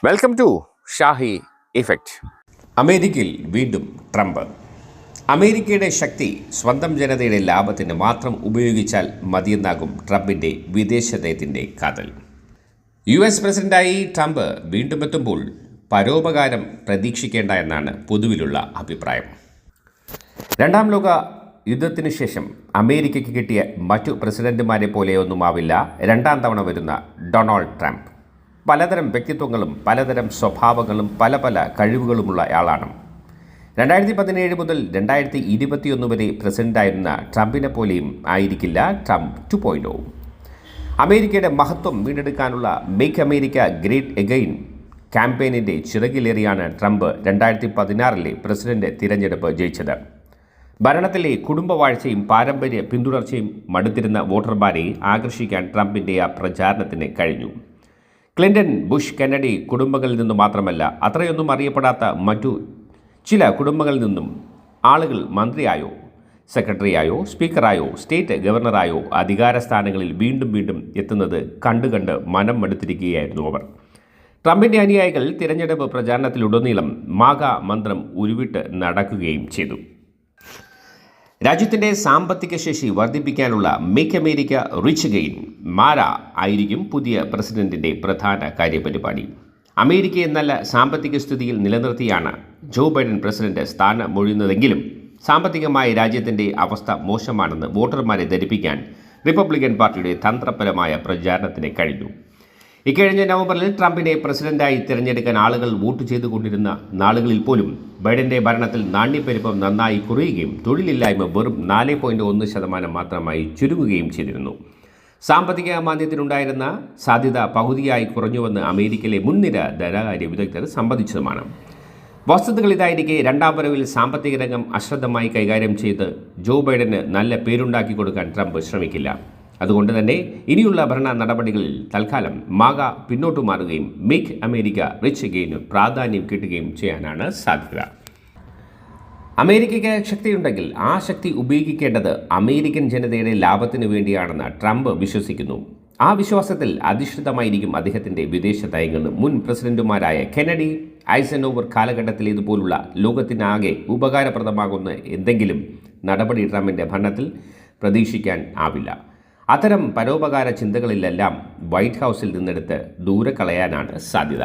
Welcome to Shahi effect. അമേരിക്കയിൽ വീണ്ടും Trump. അമേരിക്കയുടെ ശക്തി സ്വന്തം ജനതയുടെ ലാഭത്തിന് മാത്രം ഉപയോഗിച്ചാൽ മതിയെന്നാകും ട്രംപിൻ്റെ വിദേശ നയത്തിൻ്റെ കാതൽ. US പ്രസിഡന്റായി ട്രംപ് വീണ്ടും എത്തുമ്പോൾ പരോപകാരം പ്രതീക്ഷിക്കേണ്ട എന്നാണ് പൊതുവിലുള്ള അഭിപ്രായം. രണ്ടാം ലോക യുദ്ധത്തിന് ശേഷം അമേരിക്കയ്ക്ക് കിട്ടിയ മറ്റു പ്രസിഡന്റുമാരെ പോലെയൊന്നുമാവില്ല രണ്ടാം തവണ വരുന്ന ഡൊണാൾഡ് ട്രംപ്. പലതരം വ്യക്തിത്വങ്ങളും പലതരം സ്വഭാവങ്ങളും പല കഴിവുകളുമുള്ള ആളാണ്. 2017 മുതൽ 2021 വരെ പ്രസിഡന്റായിരുന്ന ട്രംപിനെ പോലെയും ആയിരിക്കില്ല ട്രംപ് 2.0. അമേരിക്കയുടെ മഹത്വം വീണ്ടെടുക്കാനുള്ള മേക്ക് അമേരിക്ക ഗ്രേറ്റ് എഗെയിൻ ക്യാമ്പയിനിൻ്റെ ചിറകിലേറിയാണ് ട്രംപ് 2016 പ്രസിഡന്റ് തിരഞ്ഞെടുപ്പ് ജയിച്ചത്. ഭരണത്തിലെ കുടുംബവാഴ്ചയും പാരമ്പര്യ പിന്തുടർച്ചയും മടുത്തിരുന്ന വോട്ടർമാരെ ആകർഷിക്കാൻ ട്രംപിൻ്റെ ആ പ്രചാരണത്തിന് കഴിഞ്ഞു. ക്ലിൻ്റൺ, ബുഷ്, കെന്നഡി കുടുംബങ്ങളിൽ നിന്നും മാത്രമല്ല, അത്രയൊന്നും അറിയപ്പെടാത്ത മറ്റു ചില കുടുംബങ്ങളിൽ നിന്നും ആളുകൾ മന്ത്രിയായോ സെക്രട്ടറിയായോ സ്പീക്കറായോ സ്റ്റേറ്റ് ഗവർണറായോ അധികാര സ്ഥാനങ്ങളിൽ വീണ്ടും എത്തുന്നത് കണ്ട് മനം മടുത്തിരിക്കുകയായിരുന്നു അവർ. ട്രംപിൻ്റെ അനുയായികൾ തിരഞ്ഞെടുപ്പ് പ്രചാരണത്തിലുടനീളം മാഗ മന്ത്രം ഉരുവിട്ട് നടക്കുകയും ചെയ്തു. രാജ്യത്തിൻ്റെ സാമ്പത്തിക ശേഷി വർദ്ധിപ്പിക്കാനുള്ള മേക്ക് അമേരിക്ക റിച്ച് ഗെയിൻ മാര ആയിരിക്കും പുതിയ പ്രസിഡന്റിൻ്റെ പ്രധാന കാര്യപരിപാടി. അമേരിക്കയെ നല്ല സാമ്പത്തിക സ്ഥിതിയിൽ നിലനിർത്തിയാണ് ജോ ബൈഡൻ പ്രസിഡന്റ് സ്ഥാനമൊഴിയുന്നതെങ്കിലും സാമ്പത്തികമായി രാജ്യത്തിൻ്റെ അവസ്ഥ മോശമാണെന്ന് വോട്ടർമാരെ ധരിപ്പിക്കാൻ റിപ്പബ്ലിക്കൻ പാർട്ടിയുടെ തന്ത്രപരമായ പ്രചാരണത്തിന് കഴിഞ്ഞു. ഇക്കഴിഞ്ഞ നവംബറിൽ ട്രംപിനെ പ്രസിഡന്റായി തിരഞ്ഞെടുക്കാൻ ആളുകൾ വോട്ട് ചെയ്തുകൊണ്ടിരുന്ന നാളുകളിൽ പോലും ബൈഡന്റെ ഭരണത്തിൽ നാണ്യപ്പെരുപ്പം നന്നായി കുറയുകയും തൊഴിലില്ലായ്മ വെറും 4.1% മാത്രമായി ചുരുങ്ങുകയും ചെയ്തിരുന്നു. സാമ്പത്തിക മാന്ദ്യത്തിനുണ്ടായിരുന്ന സാധ്യത പകുതിയായി കുറഞ്ഞുവെന്ന് അമേരിക്കയിലെ മുൻനിര ധനകാര്യ വിദഗ്ധർ സമ്മതിച്ചതുമാണ്. വസ്തുതകൾ ഇതായിരിക്കെ രണ്ടാം വരവിൽ സാമ്പത്തിക രംഗം അശ്രദ്ധമായി കൈകാര്യം ചെയ്ത് ജോ ബൈഡന് നല്ല പേരുണ്ടാക്കി കൊടുക്കാൻ ട്രംപ് ശ്രമിക്കില്ല. അതുകൊണ്ട് തന്നെ ഇനിയുള്ള ഭരണ നടപടികളിൽ തൽക്കാലം മാഗ പിന്നോട്ടു മാറുകയും മേക്ക് അമേരിക്ക റിച്ച് ഗെയിന് പ്രാധാന്യം കിട്ടുകയും ചെയ്യാനാണ് സാധ്യത. അമേരിക്കയ്ക്ക് ശക്തിയുണ്ടെങ്കിൽ ആ ശക്തി ഉപയോഗിക്കേണ്ടത് അമേരിക്കൻ ജനതയുടെ ലാഭത്തിനു വേണ്ടിയാണെന്ന് ട്രംപ് വിശ്വസിക്കുന്നു. ആ വിശ്വാസത്തിൽ അധിഷ്ഠിതമായിരിക്കും അദ്ദേഹത്തിൻ്റെ വിദേശ നയങ്ങൾ. മുൻ പ്രസിഡന്റുമാരായ കെന്നഡി, ഐസൻഹോവർ കാലഘട്ടത്തിലേതുപോലുള്ള ലോകത്തിനാകെ ഉപകാരപ്രദമാകുന്ന എന്തെങ്കിലും നടപടി ട്രംപിൻ്റെ ഭരണത്തിൽ പ്രതീക്ഷിക്കാൻ ആവില്ല. അത്തരം പരോപകാര ചിന്തകളിലെല്ലാം വൈറ്റ് ഹൗസിൽ നിന്നെടുത്ത് ദൂരെ കളയാനാണ് സാധ്യത.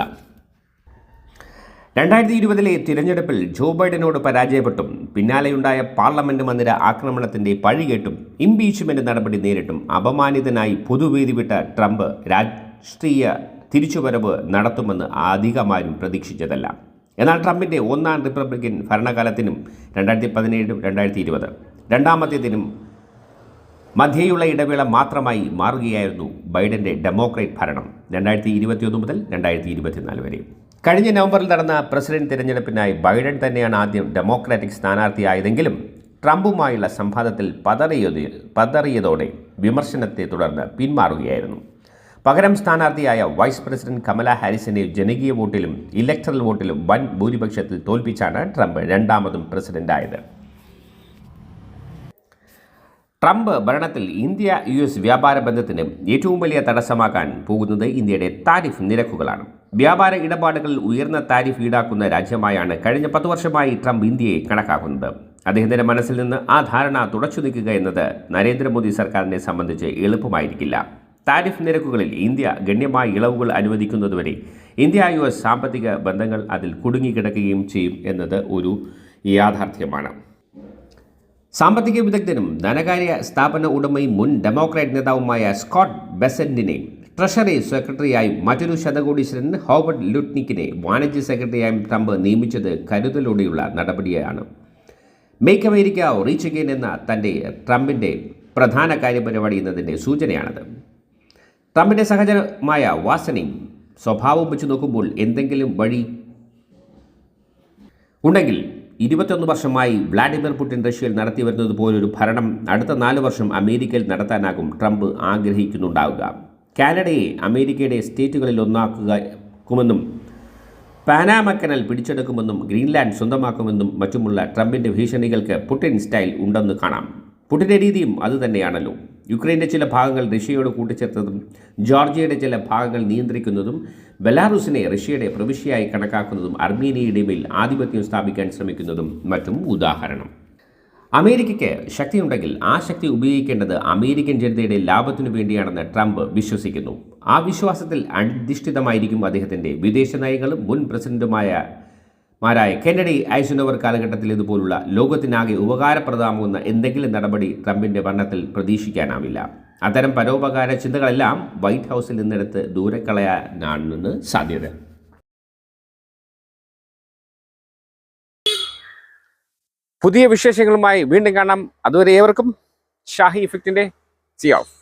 2020 തിരഞ്ഞെടുപ്പിൽ ജോ ബൈഡനോട് പരാജയപ്പെട്ടും പിന്നാലെയുണ്ടായ പാർലമെന്റ് മന്ദിര ആക്രമണത്തിൻ്റെ പഴികേട്ടും ഇംപീച്ച്മെന്റ് നടപടി നേരിട്ടും അപമാനിതനായി പൊതുവേദി വിട്ട ട്രംപ് രാഷ്ട്രീയ തിരിച്ചുവരവ് നടത്തുമെന്ന് അധികമാരും പ്രതീക്ഷിച്ചതല്ല. എന്നാൽ ട്രംപിൻ്റെ ഒന്നാം റിപ്പബ്ലിക്കൻ ഭരണകാലത്തിനും 2017, 2020 രണ്ടാമത്തേതിനും മധ്യേയുള്ള ഇടവേള മാത്രമായി മാറുകയായിരുന്നു ബൈഡന്റെ ഡെമോക്രാറ്റ് ഭരണം 2021 മുതൽ 2024 വരെ. കഴിഞ്ഞ നവംബറിൽ നടന്ന പ്രസിഡന്റ് തിരഞ്ഞെടുപ്പിനായി ബൈഡൻ തന്നെയാണ് ആദ്യം ഡെമോക്രാറ്റിക് സ്ഥാനാർത്ഥിയായതെങ്കിലും ട്രംപുമായുള്ള സംവാദത്തിൽ പതറിയതോടെ വിമർശനത്തെ തുടർന്ന് പിന്മാറുകയായിരുന്നു. പകരം സ്ഥാനാർത്ഥിയായ വൈസ് പ്രസിഡന്റ് കമല ഹാരിസിനെ ജനകീയ വോട്ടിലും ഇലക്ടറൽ വോട്ടിലും വൻ ഭൂരിപക്ഷത്തിൽ തോൽപ്പിച്ചാണ് ട്രംപ് രണ്ടാമതും പ്രസിഡന്റായത്. ട്രംപ് ഭരണത്തിൽ ഇന്ത്യ-US വ്യാപാര ബന്ധത്തിന് ഏറ്റവും വലിയ തടസ്സമാകാൻ പോകുന്നത് ഇന്ത്യയുടെ താരിഫ് നിരക്കുകളാണ്. വ്യാപാര ഇടപാടുകളിൽ ഉയർന്ന താരിഫ് ഈടാക്കുന്ന രാജ്യമായാണ് കഴിഞ്ഞ 10 വർഷമായി ട്രംപ് ഇന്ത്യയെ കണക്കാക്കുന്നത്. അദ്ദേഹത്തിൻ്റെ മനസ്സിൽ നിന്ന് ആ ധാരണ തുടച്ചു നീക്കുക എന്നത് നരേന്ദ്രമോദി സർക്കാരിനെ സംബന്ധിച്ച് എളുപ്പമായിരിക്കില്ല. താരിഫ് നിരക്കുകളിൽ ഇന്ത്യ ഗണ്യമായ ഇളവുകൾ അനുവദിക്കുന്നതുവരെ ഇന്ത്യ-US സാമ്പത്തിക ബന്ധങ്ങൾ അതിൽ കുടുങ്ങിക്കിടക്കുകയും ചെയ്യും എന്നത് ഒരു യാഥാർത്ഥ്യമാണ്. സാമ്പത്തിക വിദഗ്ധനും ധനകാര്യ സ്ഥാപന ഉടമയും മുൻ ഡെമോക്രാറ്റ് നേതാവുമായ സ്കോട്ട് ബെസന്റിനെ ട്രഷറി സെക്രട്ടറിയായും മറ്റൊരു ശതകോടീശ്വരൻ ഹോവർഡ് ലുട്നിക്കിനെ വാണിജ്യ സെക്രട്ടറിയായും ട്രംപ് നിയമിച്ചത് കരുതലോടെയുള്ള നടപടിയാണ്. മേക്ക് അമേരിക്ക റീച്ച് അഗെയിൻ എന്ന ട്രംപിൻ്റെ പ്രധാന കാര്യപരിപാടി എന്നതിൻ്റെ സൂചനയാണത്. ട്രംപിൻ്റെ സഹജമായ വാസനയും സ്വഭാവവും വെച്ച് നോക്കുമ്പോൾ എന്തെങ്കിലും വഴി ഉണ്ടെങ്കിൽ 21 വർഷമായി വ്ളാഡിമിർ പുടിൻ റഷ്യയിൽ നടത്തി വരുന്നത് പോലൊരു ഭരണം അടുത്ത 4 വർഷം അമേരിക്കയിൽ നടത്താനാകും ട്രംപ് ആഗ്രഹിക്കുന്നുണ്ടാവുക. കാനഡയെ അമേരിക്കയുടെ സ്റ്റേറ്റുകളിൽ ഒന്നാക്കുമെന്നും പാനാമ കനാൽ പിടിച്ചെടുക്കുമെന്നും ഗ്രീൻലാൻഡ് സ്വന്തമാക്കുമെന്നും മറ്റുമുള്ള ട്രംപിൻ്റെ ഭീഷണികൾക്ക് പുടിൻ സ്റ്റൈൽ ഉണ്ടെന്ന് കാണാം. പുടിൻ്റെ രീതിയും അതുതന്നെയാണല്ലോ. യുക്രൈൻ്റെ ചില ഭാഗങ്ങൾ റഷ്യയോട് കൂട്ടിച്ചേർത്തതും ജോർജിയയുടെ ചില ഭാഗങ്ങൾ നിയന്ത്രിക്കുന്നതും ബെലാറൂസിനെ റഷ്യയുടെ പ്രവിശ്യയായി കണക്കാക്കുന്നതും അർമേനിയയുടെ മേൽ ആധിപത്യം സ്ഥാപിക്കാൻ ശ്രമിക്കുന്നതും മറ്റും ഉദാഹരണം. അമേരിക്കയ്ക്ക് ശക്തിയുണ്ടെങ്കിൽ ആ ശക്തി ഉപയോഗിക്കേണ്ടത് അമേരിക്കൻ ജനതയുടെ ലാഭത്തിനു വേണ്ടിയാണെന്ന് ട്രംപ് വിശ്വസിക്കുന്നു. ആ വിശ്വാസത്തിൽ അധിഷ്ഠിതമായിരിക്കും അദ്ദേഹത്തിൻ്റെ വിദേശ നയങ്ങളും. മുൻ പ്രസിഡന്റുമാരായ കെന്നഡി, ഐസനോവർ കാലഘട്ടത്തിൽ ഇതുപോലുള്ള ലോകത്തിനാകെ ഉപകാരപ്രദമാകുന്ന എന്തെങ്കിലും നടപടി ട്രംപിൻ്റെ ഭരണത്തിൽ പ്രതീക്ഷിക്കാനാവില്ല. അത്തരം പരോപകാര ചിന്തകളെല്ലാം വൈറ്റ് ഹൗസിൽ നിന്നെടുത്ത് ദൂരെ കളയാനാണ് സാധ്യത. പുതിയ വിശേഷങ്ങളുമായി വീണ്ടും കാണാം. അതുവരെ ഏവർക്കും ഷാഹി ഇഫക്റ്റിൻ്റെ സി ഓഫ്.